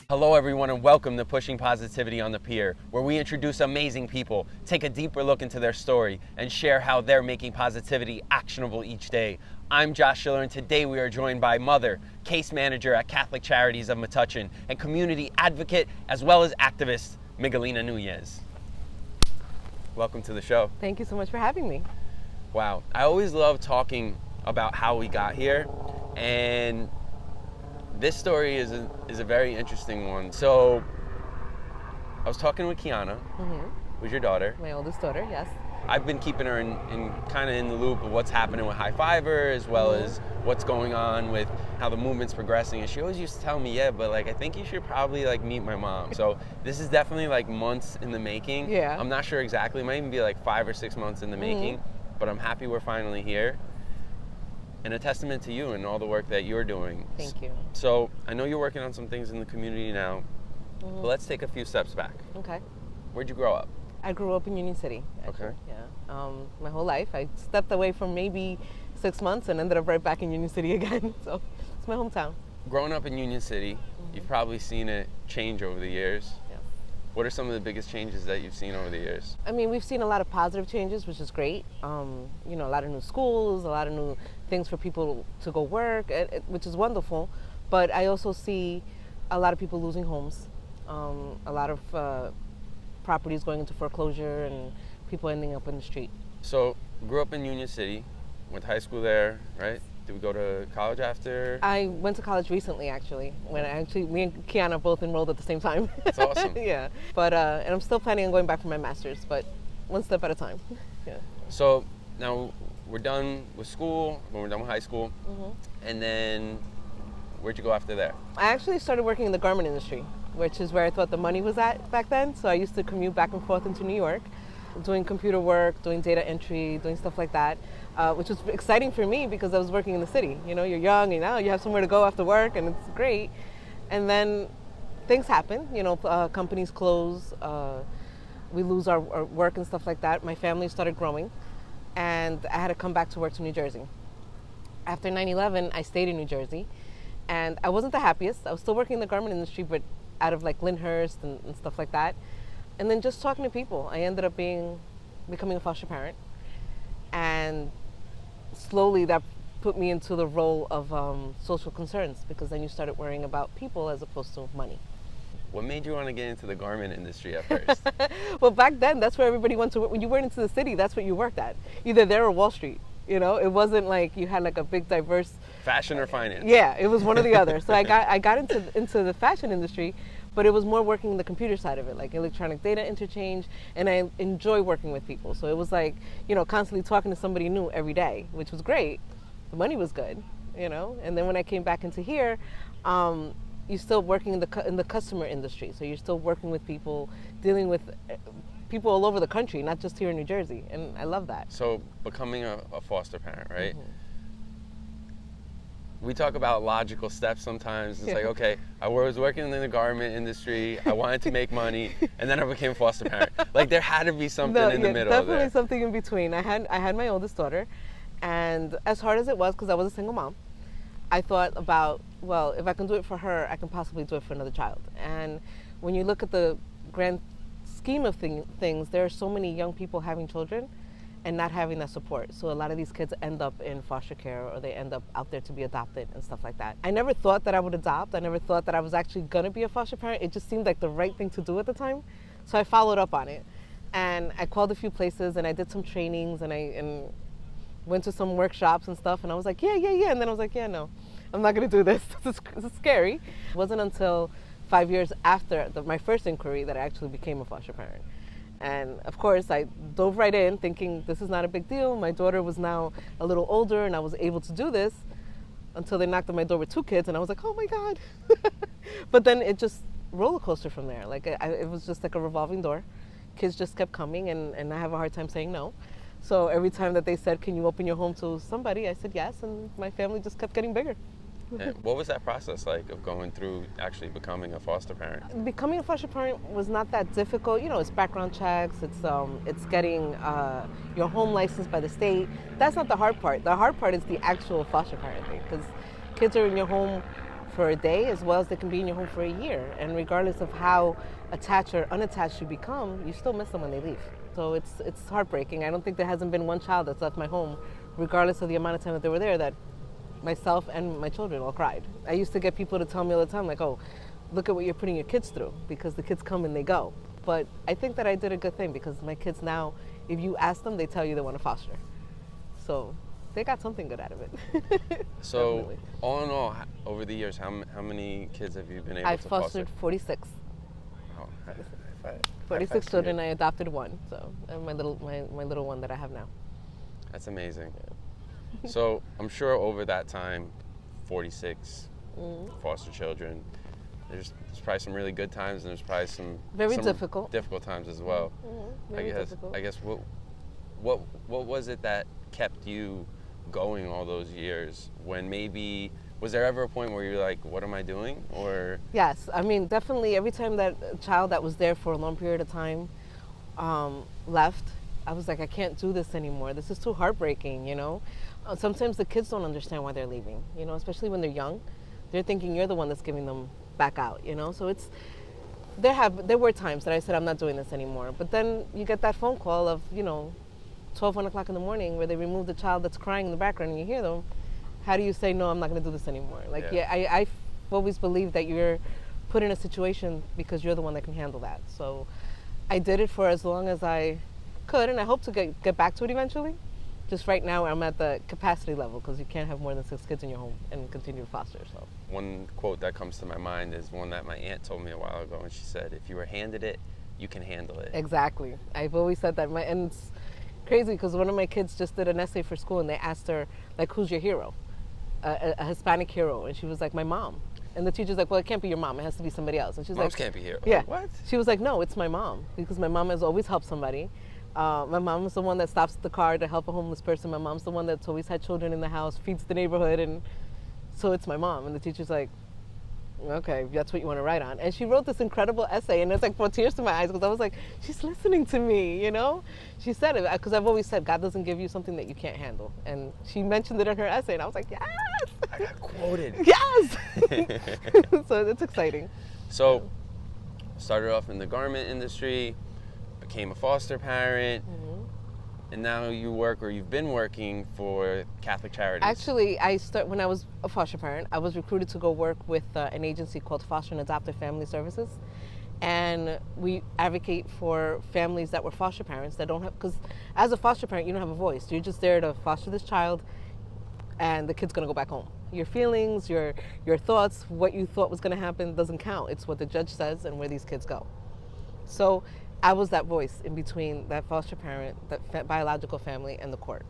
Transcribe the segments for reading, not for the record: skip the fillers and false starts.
Hello everyone and welcome to Pushing Positivity on the Pier, where we introduce amazing people, take a deeper look into their story, and share how they're making positivity actionable each day. I'm Josh Schiller, and today we are joined by mother, case manager at Catholic Charities of Metuchen, and community advocate as well as activist, Miguelina Nunez. Welcome to the show. Thank you so much for having me. Wow, I always love talking about how we got here, and this story is a very interesting one. So, I was talking with Kiana, who's your daughter. My oldest daughter, yes. I've been keeping her in kind of in the loop of what's happening with HIGH5iVER, as well as what's going on with how the movement's progressing. And she always used to tell me, yeah, but like I think you should probably like meet my mom. So this is definitely like months in the making. Yeah. I'm not sure exactly. It might even be like 5 or 6 months in the making. But I'm happy we're finally here. And a testament to you and all the work that you're doing. Thank you. So I know you're working on some things in the community now, but let's take a few steps back. Okay. Where'd you grow up? I grew up in Union City. Actually. Okay. Yeah. My whole life. I stepped away for maybe 6 months and ended up right back in Union City again. So it's my hometown. Growing up in Union City, you've probably seen it change over the years. Yeah. What are some of the biggest changes that you've seen over the years? I mean, we've seen a lot of positive changes, which is great. You know, a lot of new schools, a lot of new things for people to go work, which is wonderful. But I also see a lot of people losing homes, a lot of properties going into foreclosure, and people ending up in the street. So, grew up in Union City, went to high school there, right? Did we go to college after? I went to college recently, actually. Me and Kiana both enrolled at the same time. That's awesome. Yeah, but and I'm still planning on going back for my master's, but one step at a time. Yeah. So now we're done with school, when we're done with high school, and then where'd you go after there? I actually started working in the garment industry, which is where I thought the money was at back then. So I used to commute back and forth into New York, doing computer work, doing data entry, doing stuff like that, which was exciting for me because I was working in the city. You know, you're young and now you have somewhere to go after work, and it's great. And then things happen, you know, companies close, we lose our work and stuff like that. My family started growing, and I had to come back to work to New Jersey. After 9/11, I stayed in New Jersey, and I wasn't the happiest. I was still working in the garment industry, but out of like Lyndhurst and stuff like that. And then just talking to people, I ended up becoming a foster parent. And slowly that put me into the role of social concerns, because then you started worrying about people as opposed to money. What made you want to get into the garment industry at first? Well, back then, that's where everybody went to work. When you went into the city, that's what you worked at. Either there or Wall Street. You know, it wasn't like you had like a big diverse... Fashion or finance? Yeah, it was one or the other. So I got into the fashion industry, but it was more working the computer side of it, like electronic data interchange, and I enjoy working with people. So it was like, you know, constantly talking to somebody new every day, which was great. The money was good, you know. And then when I came back into here, you're still working in the customer industry. So you're still working with people, dealing with people all over the country, not just here in New Jersey, and I love that. So becoming a foster parent, right? We talk about logical steps sometimes. It's like, okay, I was working in the garment industry, I wanted to make money, and then I became a foster parent. Like there had to be something in the middle of there. Definitely something in between. I had my oldest daughter, and as hard as it was, because I was a single mom, I thought about, well, if I can do it for her, I can possibly do it for another child. And when you look at the grand scheme of things, there are so many young people having children and not having that support. So a lot of these kids end up in foster care, or they end up out there to be adopted and stuff like that. I never thought that I would adopt. I never thought that I was actually gonna be a foster parent. It just seemed like the right thing to do at the time. So I followed up on it. And I called a few places, and I did some trainings, and I went to some workshops and stuff, and I was like, yeah. And then I was like, yeah, no, I'm not gonna do this. This is scary. It wasn't until 5 years after my first inquiry that I actually became a foster parent. And of course, I dove right in thinking this is not a big deal. My daughter was now a little older and I was able to do this, until they knocked on my door with 2 kids, and I was like, oh my God. But then it just roller coaster from there. Like it was just like a revolving door. Kids just kept coming, and I have a hard time saying no. So every time that they said, can you open your home to somebody, I said yes, and my family just kept getting bigger. And what was that process like of going through actually becoming a foster parent? Becoming a foster parent was not that difficult. You know, it's background checks, it's getting your home licensed by the state. That's not the hard part. The hard part is the actual foster parent thing, because kids are in your home for a day as well as they can be in your home for a year. And regardless of how attached or unattached you become, you still miss them when they leave. So it's heartbreaking. I don't think there hasn't been one child that's left my home, regardless of the amount of time that they were there, that myself and my children all cried. I used to get people to tell me all the time, like, oh, look at what you're putting your kids through, because the kids come and they go. But I think that I did a good thing, because my kids now, if you ask them, they tell you they want to foster. So they got something good out of it. So Definitely. all in all, over the years, how many kids have you been able I've to foster? fostered 46. Oh, high five. 46 children. I adopted one, so and my little one that I have now. That's amazing. So I'm sure over that time, 46 foster children, there's probably some really good times, and there's probably some Very difficult times as well. Very difficult. I guess what was it that kept you going all those years? When maybe was there ever a point where you're like, what am I doing? Or Yes, I mean, definitely every time that a child that was there for a long period of time left, I was like, I can't do this anymore. This is too heartbreaking, you know? Sometimes the kids don't understand why they're leaving, you know, especially when they're young. They're thinking you're the one that's giving them back out, you know? So there were times that I said, I'm not doing this anymore. But then you get that phone call of, 12, 1 o'clock in the morning where they remove the child that's crying in the background and you hear them. How do you say, no, I'm not going to do this anymore? Like, I've always believed that you're put in a situation because you're the one that can handle that. So I did it for as long as I could, and I hope to get back to it eventually. Just right now, I'm at the capacity level, because you can't have more than 6 kids in your home and continue to foster. So one quote that comes to my mind is one that my aunt told me a while ago, and she said, if you were handed it, you can handle it. Exactly. I've always said that. And it's crazy, because one of my kids just did an essay for school, and they asked her, like, who's your hero? A Hispanic hero. And she was like, my mom. And the teacher's like, well, it can't be your mom. It has to be somebody else. And she's Moms like, can't be here. Yeah. What? She was like, no, it's my mom, because my mom has always helped somebody. My mom is the one that stops at the car to help a homeless person. My mom's the one that's always had children in the house, feeds the neighborhood, and so it's my mom. And the teacher's like, okay, that's what you want to write on. And she wrote this incredible essay, and it's like brought tears to my eyes, because I was like, she's listening to me, you know? She said it, because I've always said, God doesn't give you something that you can't handle. And she mentioned it in her essay, and I was like, yes! I got quoted. Yes! So it's exciting. So, started off in the garment industry, became a foster parent, and now you've been working for Catholic Charities. Actually, when I was a foster parent, I was recruited to go work with an agency called Foster and Adoptive Family Services. And we advocate for families that were foster parents that don't have, because as a foster parent, you don't have a voice. You're just there to foster this child, and the kid's gonna go back home. Your feelings, your thoughts, what you thought was gonna happen doesn't count. It's what the judge says and where these kids go. So I was that voice in between that foster parent, that biological family, and the court.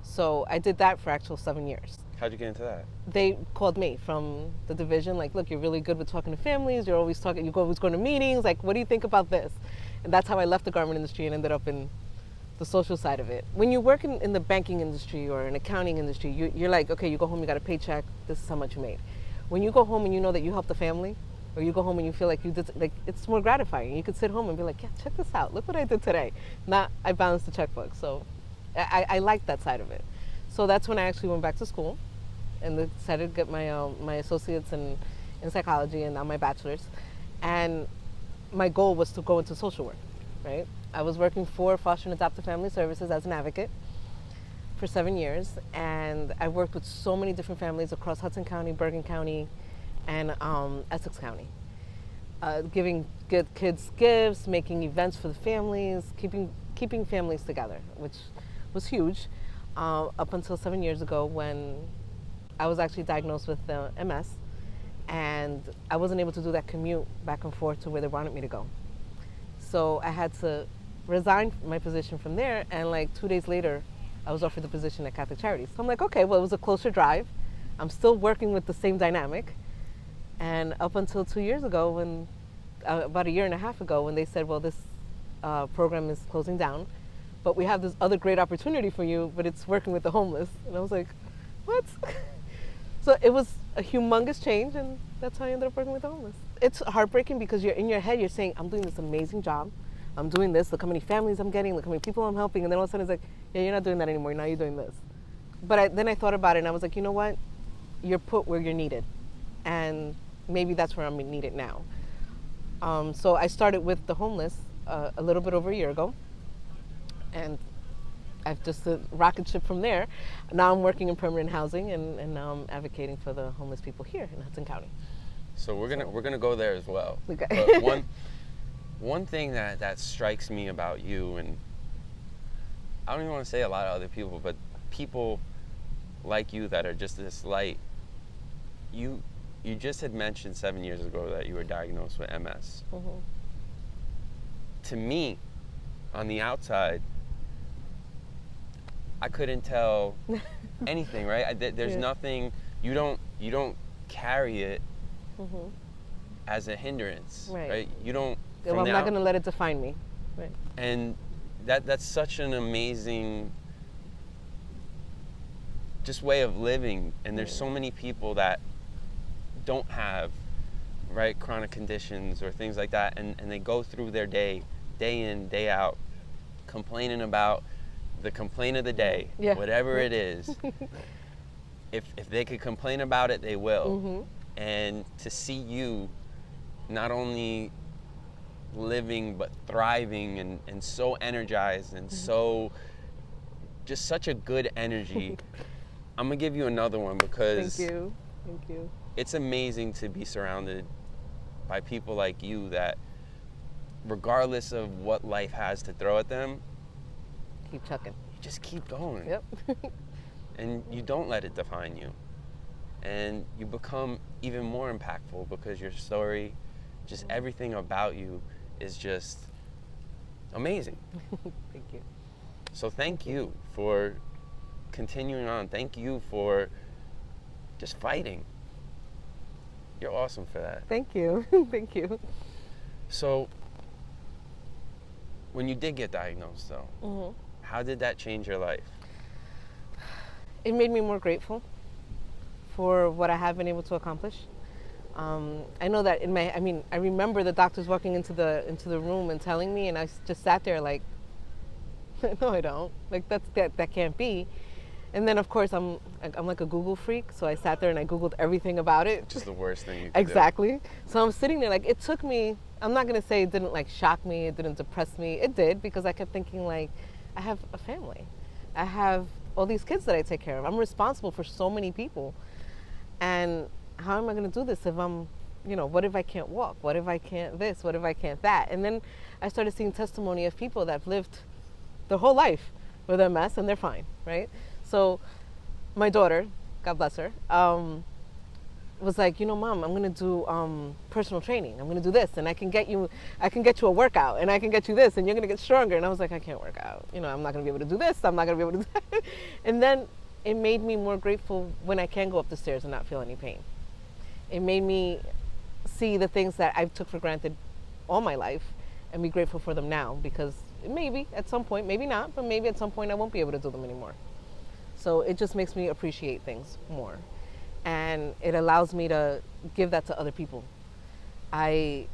So I did that for actual 7 years. How'd you get into that? They called me from the division, like, look, you're really good with talking to families. You're always talking, you always going to meetings. Like, what do you think about this? And that's how I left the garment industry and ended up in the social side of it. When you work in the banking industry or an accounting industry, you're like, okay, you go home, you got a paycheck. This is how much you made. When you go home and you know that you helped the family, or you go home and you feel like you did, like, it's more gratifying. You could sit home and be like, yeah, check this out. Look what I did today. Not, I balanced the checkbook. So I like that side of it. So that's when I actually went back to school and decided to get my associates in psychology and now my bachelor's. And my goal was to go into social work, right? I was working for Foster and Adoptive Family Services as an advocate for 7 years. And I worked with so many different families across Hudson County, Bergen County, and Essex County, giving good kids gifts, making events for the families, keeping families together, which was huge, up until 7 years ago when I was actually diagnosed with MS, and I wasn't able to do that commute back and forth to where they wanted me to go. So I had to resign my position from there, and like 2 days later, I was offered the position at Catholic Charities. So I'm like, okay, well, it was a closer drive. I'm still working with the same dynamic. And up until 2 years ago, when about 1.5 years ago, when they said, well, this program is closing down, but we have this other great opportunity for you, but it's working with the homeless. And I was like, what? So it was a humongous change, and that's how I ended up working with the homeless. It's heartbreaking because you're in your head, you're saying, I'm doing this amazing job. I'm doing this, look how many families I'm getting, look how many people I'm helping. And then all of a sudden it's like, yeah, you're not doing that anymore, now you're doing this. But then I thought about it and I was like, you know what? You're put where you're needed. and maybe that's where I'm needed now. So I started with the homeless a little bit over a year ago, and I've just rocket ship from there. Now I'm working in permanent housing, and now I'm advocating for the homeless people here in Hudson County. So we're gonna go there as well. Okay. But one thing that strikes me about you, and I don't even want to say a lot of other people, but people like you that are just this light. You just had mentioned 7 years ago that you were diagnosed with MS. Mm-hmm. To me, on the outside, I couldn't tell anything, right? There's nothing. You don't carry it Mm-hmm. as a hindrance, Right. right? You don't. Well, I'm not going to let it define me. Right. And that's such an amazing just way of living. And there's so many people that don't have, right, chronic conditions or things like that, and they go through their day in, day out, complaining about the complaint of the day, whatever it is. If they could complain about it, they will. Mm-hmm. And to see you not only living but thriving and so energized and so just such a good energy. I'm gonna give you another one because Thank you. It's amazing to be surrounded by people like you that regardless of what life has to throw at them, Keep chucking. you just keep going. Yep. And you don't let it define you. And you become even more impactful because your story, just everything about you is just amazing. Thank you. So thank you for continuing on. Thank you for just fighting. You're awesome for that. Thank you. Thank you. So when you did get diagnosed though, Mm-hmm. how did that change your life? It made me more grateful for what I have been able to accomplish. I know that I remember the doctors walking into the room and telling me, and I just sat there like, no, I don't. Like that can't be. And then of course I'm like a Google freak, so I sat there and I Googled everything about it. Just the worst thing you could Exactly. So I'm sitting there like, it took me. I'm not gonna say it didn't like shock me. It didn't depress me. It did, because I kept thinking like, I have a family. I have all these kids that I take care of. I'm responsible for so many people. And how am I going to do this if I'm, what if I can't walk? What if I can't this? What if I can't that? And then I started seeing testimony of people that have lived their whole life with MS and they're fine, right? So my daughter, God bless her, was like, Mom, I'm going to do personal training. I'm going to do this, and I can get you a workout, and I can get you this, and you're going to get stronger. And I was like, I can't work out. I'm not going to be able to do this. I'm not going to be able to do that. And then it made me more grateful when I can go up the stairs and not feel any pain. It made me see the things that I took for granted all my life and be grateful for them now, because maybe at some point, maybe not, but maybe at some point I won't be able to do them anymore. So it just makes me appreciate things more. And it allows me to give that to other people. I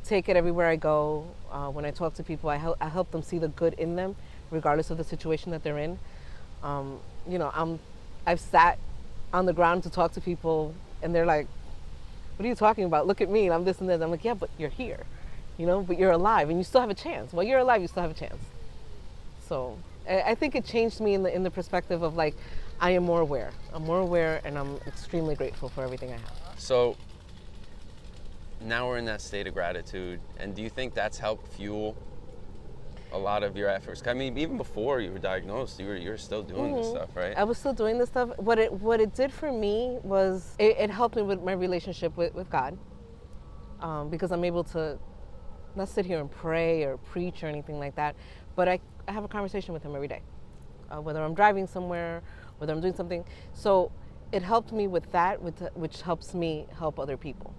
take it everywhere I go. When I talk to people, I help them see the good in them, regardless of the situation that they're in. I've sat on the ground to talk to people, and they're like, "What are you talking about? Look at me, and I'm this and this." I'm like, "Yeah, but you're here, but you're alive, and you still have a chance. Well, you're alive, you still have a chance." So I think it changed me in the perspective of like, I am more aware. I'm more aware, and I'm extremely grateful for everything I have. So now we're in that state of gratitude, and do you think that's helped fuel a lot of your efforts? I mean, even before you were diagnosed, you were still doing this stuff, right? I was still doing this stuff. What it did for me was it helped me with my relationship with God, because I'm able to not sit here and pray or preach or anything like that, but I have a conversation with Him every day, whether I'm driving somewhere, whether I'm doing something. So it helped me with that, which helps me help other people,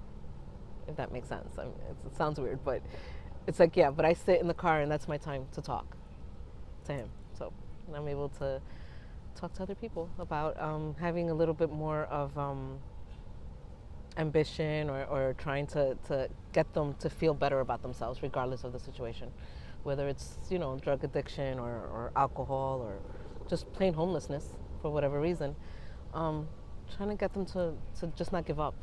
if that makes sense. I mean, it sounds weird, but it's like, yeah, but I sit in the car and that's my time to talk to Him. So I'm able to talk to other people about having a little bit more of ambition or trying to get them to feel better about themselves, regardless of the situation, whether it's, drug addiction or alcohol or just plain homelessness for whatever reason. Trying to get them to just not give up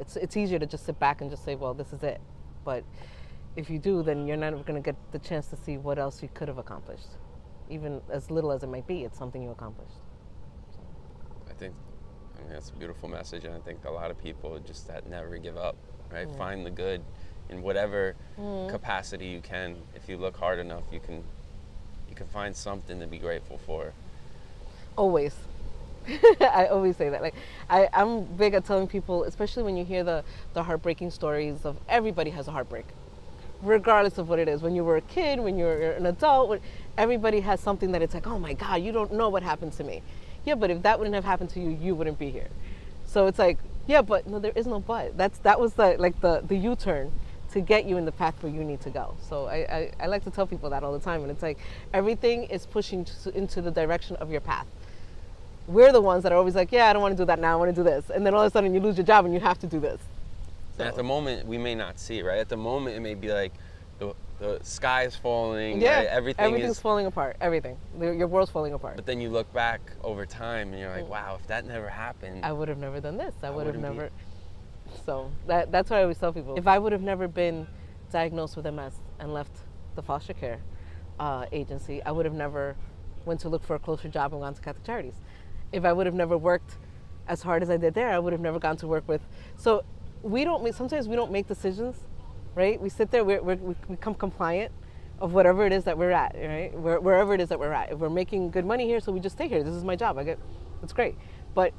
It's easier to just sit back and just say, well, this is it. But if you do, then you're not going to get the chance to see what else you could have accomplished. Even as little as it might be, it's something you accomplished. I mean, that's a beautiful message, and I think a lot of people just that never give up, right? Find the good in whatever capacity you can. If you look hard enough, you can find something to be grateful for. Always. I always say that. Like, I'm big at telling people, especially when you hear the heartbreaking stories of everybody has a heartbreak, regardless of what it is. When you were a kid, when you're an adult, everybody has something that it's like, oh my God, you don't know what happened to me. Yeah, but if that wouldn't have happened to you, you wouldn't be here. So it's like, yeah, but no, there is no but. That was the U-turn to get you in the path where you need to go. So I like to tell people that all the time. And it's like, everything is pushing into the direction of your path. We're the ones that are always like, yeah, I don't want to do that now, I want to do this. And then all of a sudden you lose your job and you have to do this. So. And at the moment, we may not see it, right? At the moment, it may be like the sky is falling, yeah, right? Everything's falling apart, everything. Your world's falling apart. But then you look back over time and you're like, wow, if that never happened. I would have never done this. I would have never. So that's what I always tell people. If I would have never been diagnosed with MS and left the foster care agency, I would have never went to look for a closer job and gone to Catholic Charities. If I would have never worked as hard as I did there, I would have never gone to work with. So sometimes we don't make decisions, right? We sit there, we become compliant of whatever it is that we're at, right? Wherever it is that we're at. If we're making good money here, so we just stay here. This is my job. It's great. But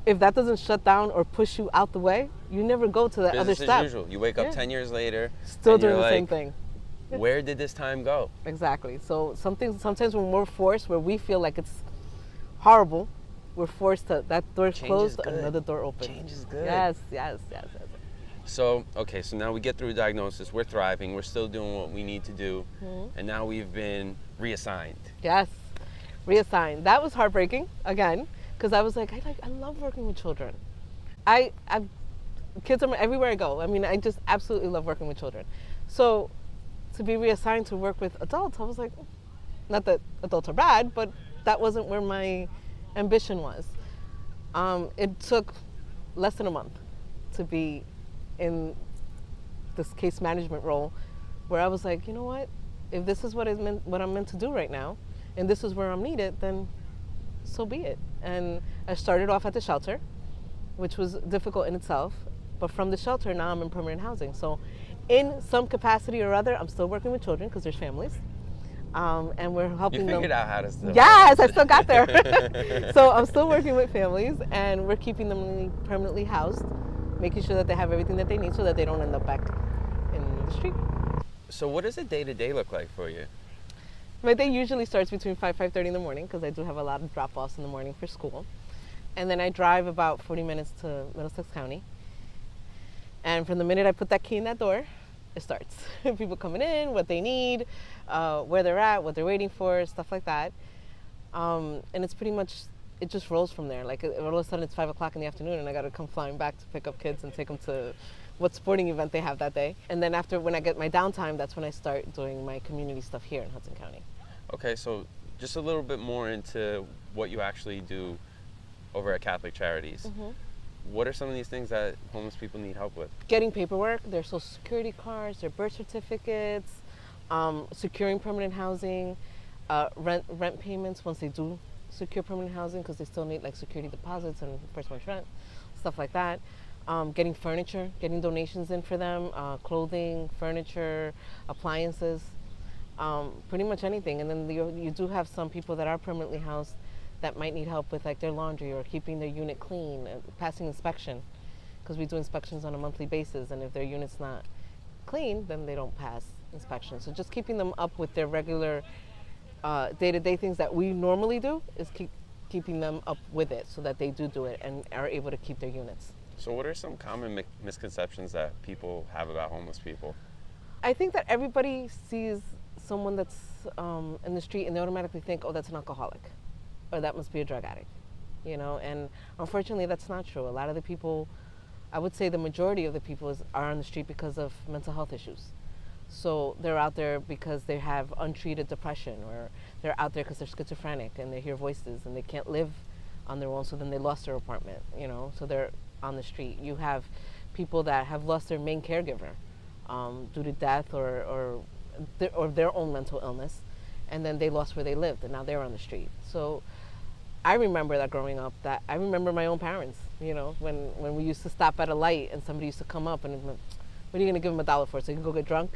if that doesn't shut down or push you out the way, you never go to that other step. Business as usual. You wake up 10 years later, still doing the same thing. Where did this time go? Exactly. So sometimes when we're forced, where we feel like it's horrible, we're forced to, that door closed, another door open. Change is good. Yes. So, okay, so now we get through diagnosis, we're thriving, we're still doing what we need to do, and now we've been reassigned. Yes, reassigned. That was heartbreaking, again, because I was like, I love working with children. Kids are everywhere I go. I mean, I just absolutely love working with children. So to be reassigned to work with adults, I was like, not that adults are bad, but that wasn't where my ambition was. It took less than a month to be in this case management role, where I was like, you know what? If this is what I'm meant to do right now, and this is where I'm needed, then so be it. And I started off at the shelter, which was difficult in itself. But from the shelter, now I'm in permanent housing. So in some capacity or other, I'm still working with children because there's families. And we're helping them. You figured out how to still. Yes, I still got there. So I'm still working with families, and we're keeping them permanently housed, making sure that they have everything that they need so that they don't end up back in the street. So what does a day-to-day look like for you? My day usually starts between 5:30 in the morning, because I do have a lot of drop-offs in the morning for school. And then I drive about 40 minutes to Middlesex County. And from the minute I put that key in that door, it starts. People coming in, what they need, where they're at, what they're waiting for, stuff like that. And it's pretty much, it just rolls from there. Like all of a sudden it's 5 o'clock in the afternoon and I gotta come flying back to pick up kids and take them to what sporting event they have that day. And then after, when I get my downtime, that's when I start doing my community stuff here in Hudson County. Okay, so just a little bit more into what you actually do over at Catholic Charities. Mm-hmm. What are some of these things that homeless people need help with? Getting paperwork, their social security cards, their birth certificates, securing permanent housing, rent payments once they do secure permanent housing, because they still need like security deposits and first month's rent, stuff like that. Getting furniture, getting donations in for them, clothing, furniture, appliances, pretty much anything. And then you do have some people that are permanently housed that might need help with like their laundry or keeping their unit clean and passing inspection, because we do inspections on a monthly basis, and if their unit's not clean, then they don't pass inspection. So just keeping them up with their regular day-to-day things that we normally do is keeping them up with it so that they do it and are able to keep their units. So what are some common misconceptions that people have about homeless people? I think that everybody sees someone that's in the street and they automatically think, oh, that's an alcoholic, or that must be a drug addict, you know? And unfortunately, that's not true. A lot of the people, I would say the majority of the people are on the street because of mental health issues. So they're out there because they have untreated depression, or they're out there because they're schizophrenic and they hear voices and they can't live on their own, so then they lost their apartment, you know? So they're on the street. You have people that have lost their main caregiver due to death or their own mental illness, and then they lost where they lived, and now they're on the street. So I remember that growing up. That I remember my own parents. You know, when we used to stop at a light and somebody used to come up and, what are you going to give them $1 for? So you can go get drunk?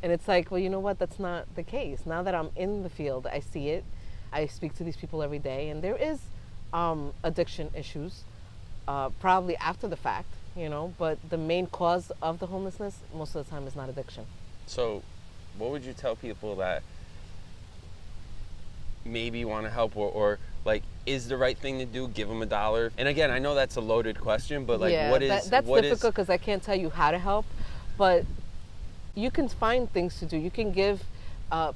And it's like, well, you know what? That's not the case. Now that I'm in the field, I see it. I speak to these people every day, and there is addiction issues, probably after the fact, you know, but the main cause of the homelessness most of the time is not addiction. So what would you tell people that maybe want to help, or like, is the right thing to do give them $1? And again, I know that's a loaded question, but like, yeah, that's difficult because I can't tell you how to help, but you can find things to do. You can give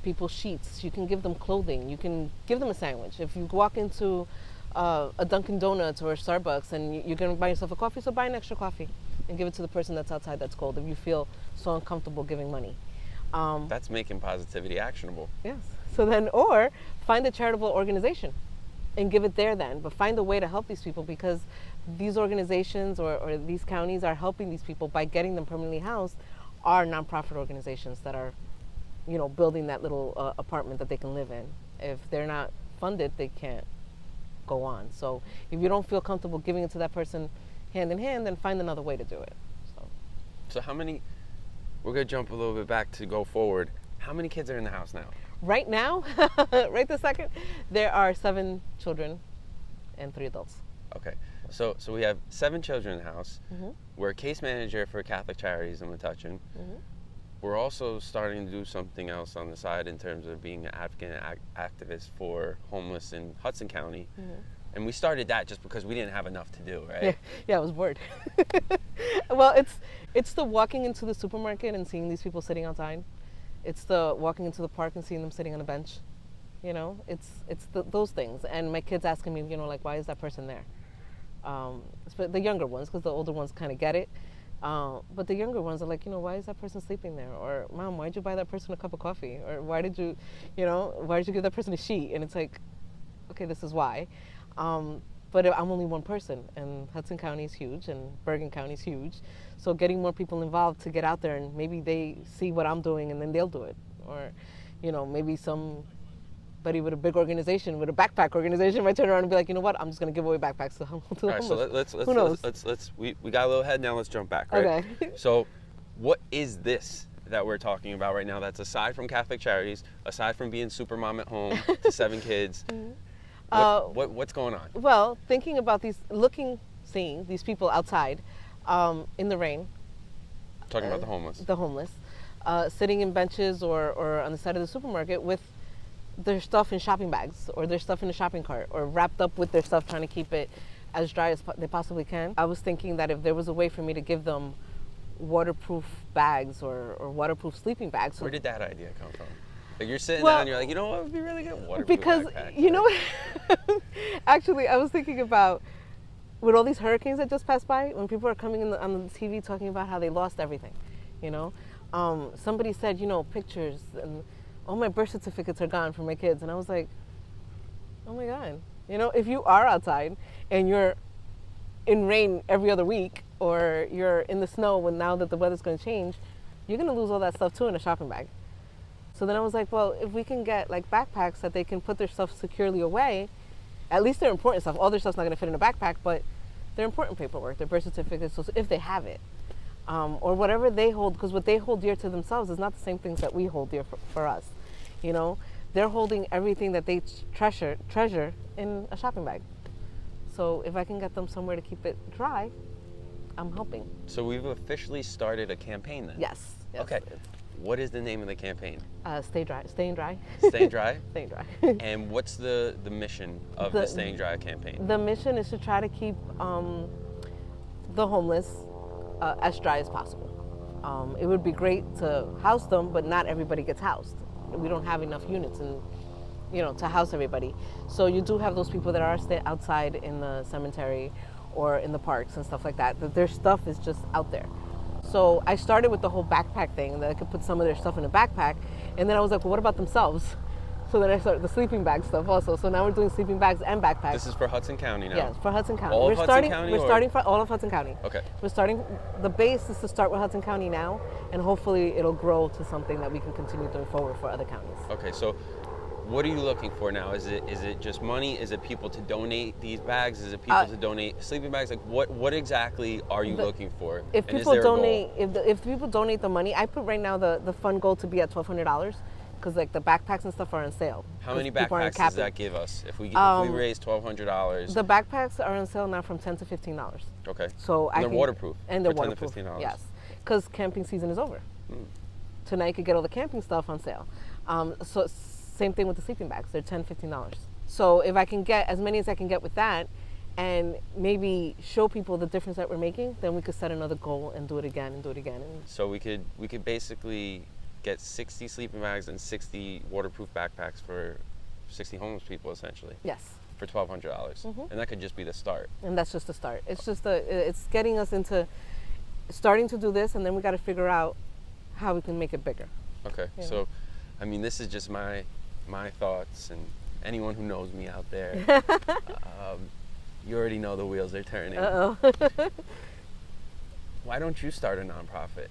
people sheets. You can give them clothing. You can give them a sandwich. If you walk into a Dunkin' Donuts or a Starbucks and you're going to buy yourself a coffee, so buy an extra coffee and give it to the person that's outside that's cold if you feel so uncomfortable giving money. That's making positivity actionable. Yes. So then, or find a charitable organization and give it there then. But find a way to help these people, because these organizations or these counties are helping these people by getting them permanently housed, are nonprofit organizations that are, you know, building that little apartment that they can live in. If they're not funded, they can't go on. So if you don't feel comfortable giving it to that person hand in hand, then find another way to do it. So how many, we're going to jump a little bit back to go forward. How many kids are in the house now? Right now, right this second, there are 7 children and 3 adults. Okay. So we have 7 children in the house. Mm-hmm. We're a case manager for Catholic Charities in Metuchen. Mm-hmm. We're also starting to do something else on the side in terms of being an advocate and activist for homeless in Hudson County. Mm-hmm. And we started that just because we didn't have enough to do, right? Yeah, I was bored. Well, it's the walking into the supermarket and seeing these people sitting outside. It's the walking into the park and seeing them sitting on a bench. You know, it's those things. And my kids asking me, you know, like, why is that person there? The younger ones, because the older ones kind of get it. But the younger ones are like, you know, why is that person sleeping there? Or, Mom, why did you buy that person a cup of coffee? Or why did you give that person a sheet? And it's like, okay, this is why. But I'm only one person, and Hudson County is huge, and Bergen County is huge. So getting more people involved to get out there, and maybe they see what I'm doing, and then they'll do it. Or, you know, maybe somebody with a big organization, with a backpack organization, might turn around and be like, you know what, I'm just going to give away backpacks to the homeless. All right, so Who knows? We got a little ahead, now let's jump back, right? Okay. So what is this that we're talking about right now that's aside from Catholic Charities, aside from being super mom at home to 7 kids? What's going on? Well, thinking about seeing these people outside in the rain. Talking about the homeless. The homeless. Sitting in benches or on the side of the supermarket with their stuff in shopping bags or their stuff in a shopping cart or wrapped up with their stuff, trying to keep it as dry as they possibly can. I was thinking that if there was a way for me to give them waterproof bags or waterproof sleeping bags. Where did that idea come from? Like, you're sitting down and you're like, you know what would be really good? Waterproof because backpack, you know, actually, I was thinking about with all these hurricanes that just passed by, when people are coming on the TV talking about how they lost everything, you know. Somebody said, you know, pictures and all my birth certificates are gone for my kids, and I was like, oh my God, you know, if you are outside and you're in rain every other week, or you're in the snow now that the weather's going to change, you're going to lose all that stuff too in a shopping bag. So then I was like, well, if we can get like backpacks that they can put their stuff securely away, at least their important stuff. All their stuff's not going to fit in a backpack, but their important paperwork, their birth certificates, so if they have it, or whatever they hold, because what they hold dear to themselves is not the same things that we hold dear for us. You know, they're holding everything that they treasure in a shopping bag. So if I can get them somewhere to keep it dry, I'm helping. So we've officially started a campaign then? Yes. Okay. What is the name of the campaign? Staying dry. Staying dry? Staying dry. And what's the mission of the Staying Dry campaign? The mission is to try to keep the homeless as dry as possible. It would be great to house them, but not everybody gets housed. We don't have enough units to house everybody. So you do have those people that are outside in the cemetery or in the parks and stuff like that, that their stuff is just out there. So I started with the whole backpack thing, that I could put some of their stuff in a backpack, and then I was like, well, what about themselves? So then I started the sleeping bag stuff also. So now we're doing sleeping bags and backpacks. This is for Hudson County now? Yes, for Hudson County. All of Hudson County? We're starting for all of Hudson County. Okay. We're starting, the base is to start with Hudson County now, and hopefully it'll grow to something that we can continue doing forward for other counties. Okay, so what are you looking for now? Is it just money? Is it people to donate these bags? Is it people to donate sleeping bags? Like what exactly are you looking for? If And people is there a donate, goal? if people donate the money, I put right now the fund goal to be at $1,200, because like the backpacks and stuff are on sale. How many 'Cause people aren't backpacks does capping. that give us if we raise $1,200? The backpacks are on sale now from $10 to $15. Okay. So And they're waterproof. And they're for $10 to waterproof. $15. Yes, because camping season is over. Tonight you could get all the camping stuff on sale. So same thing with the sleeping bags. They're $10, $15. So if I can get as many as I can get with that, and maybe show people the difference that we're making, then we could set another goal and do it again and do it again. So we could basically get 60 sleeping bags and 60 waterproof backpacks for 60 homeless people essentially. Yes. For $1,200, and that could just be the start. And that's just the start. It's just it's getting us into starting to do this, and then we got to figure out how we can make it bigger. Okay, so I mean, this is just my thoughts, and anyone who knows me out there, you already know the wheels are turning. Why don't you start a nonprofit?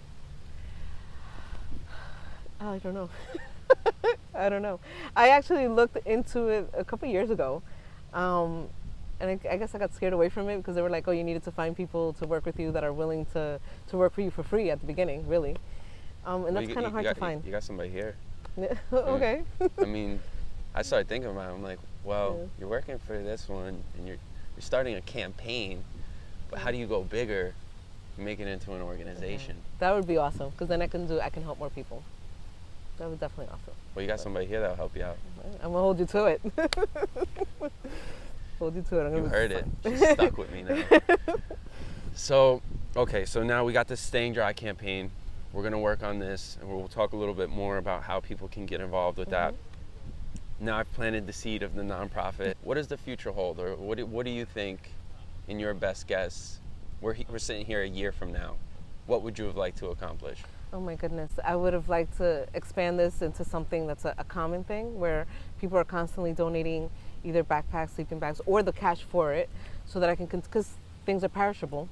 I don't know. I don't know. I actually looked into it a couple years ago, and I guess I got scared away from it because they were like, oh, you needed to find people to work with you that are willing to work for you for free at the beginning, really. And that's kind of hard to find. You got somebody here. Okay. I mean, I started thinking about it. I'm like, well, you're working for this one, and you're starting a campaign, but how do you go bigger and make it into an organization? That would be awesome, because then I can help more people. That was definitely awesome. Well, you got somebody here that'll help you out. I'm gonna hold you to it. Hold you to it. You heard it. She's stuck with me now. So, okay, so now we got this Staying Dry campaign. We're gonna work on this, and we'll talk a little bit more about how people can get involved with that. Now I've planted the seed of the nonprofit. What does the future hold, or what do you think, in your best guess, we're sitting here a year from now? What would you have liked to accomplish? Oh my goodness. I would have liked to expand this into something that's a common thing, where people are constantly donating either backpacks, sleeping bags, or the cash for it, so that I can, because things are perishable,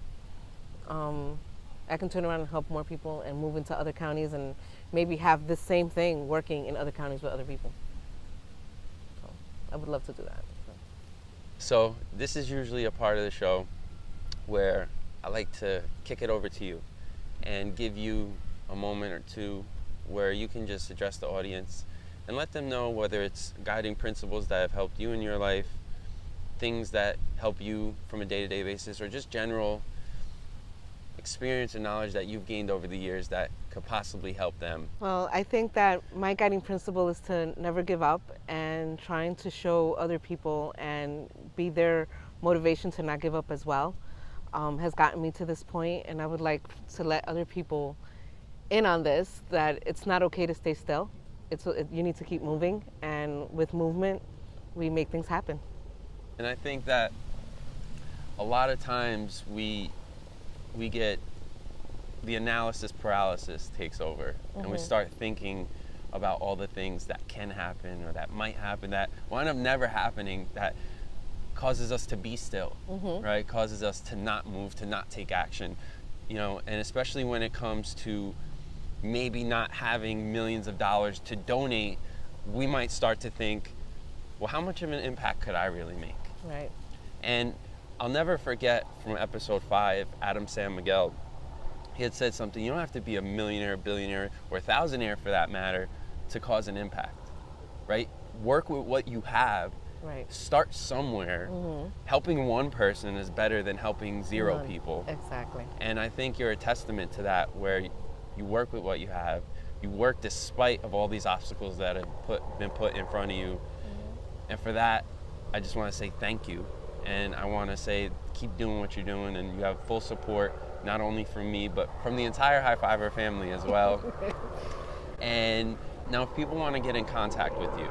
I can turn around and help more people and move into other counties and maybe have the same thing working in other counties with other people. So I would love to do that. So this is usually a part of the show where I like to kick it over to you and give you a moment or two where you can just address the audience and let them know whether it's guiding principles that have helped you in your life, things that help you from a day-to-day basis, or just general experience and knowledge that you've gained over the years that could possibly help them. Well, I think that my guiding principle is to never give up, and trying to show other people and be their motivation to not give up as well has gotten me to this point. And I would like to let other people in on this, that it's not okay to stay still. You need to keep moving, and with movement, we make things happen. And I think that a lot of times we get the analysis paralysis takes over, and we start thinking about all the things that can happen or that might happen that wind up never happening, that causes us to be still, right? Causes us to not move, to not take action, you know, and especially when it comes to maybe not having millions of dollars to donate, we might start to think, well, how much of an impact could I really make? Right. And I'll never forget from episode 5, Adam San Miguel, he had said something, you don't have to be a millionaire, billionaire, or a thousandaire for that matter to cause an impact, right? Work with what you have. Right. Start somewhere. Helping one person is better than helping zero people. Exactly. And I think you're a testament to that, where you work with what you have. You work despite of all these obstacles that have been put in front of you. And for that, I just want to say thank you. And I want to say, keep doing what you're doing, and you have full support, not only from me, but from the entire HIGH5iVER family as well. And now if people want to get in contact with you,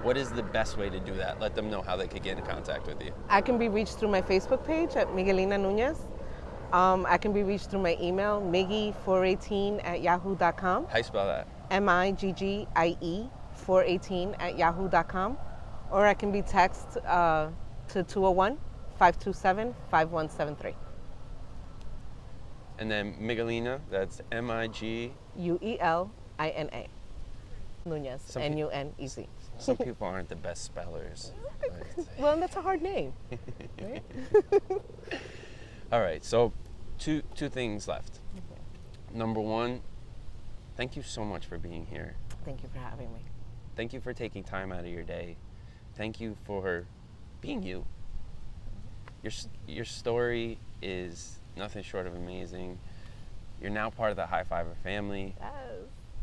what is the best way to do that? Let them know how they could get in contact with you. I can be reached through my Facebook page at Miguelina Nunez. I can be reached through my email, miggy418@yahoo.com. How you spell that? MIGGIE 418@yahoo.com, or I can be texted to 201-527-5173. And then Miguelina, that's Miguelina. Uelina. Nunez, Nunez. Some people aren't the best spellers. Well, that's a hard name. Right? All right, so two things left. Number one, thank you so much for being here. Thank you for having me. Thank you for taking time out of your day. Thank you for being you. Your story is nothing short of amazing. You're now part of the HIGH5iVER family. Yes.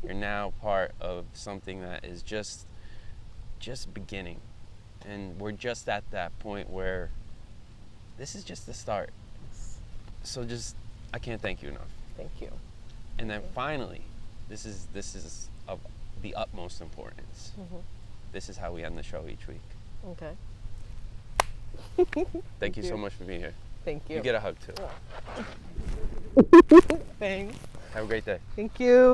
You're now part of something that is just beginning. And we're just at that point where this is just the start. So I can't thank you enough. Thank you. And then finally, this is of the utmost importance. This is how we end the show each week. Okay. Thank you so much for being here. Thank you. You get a hug too. Thanks. Have a great day. Thank you.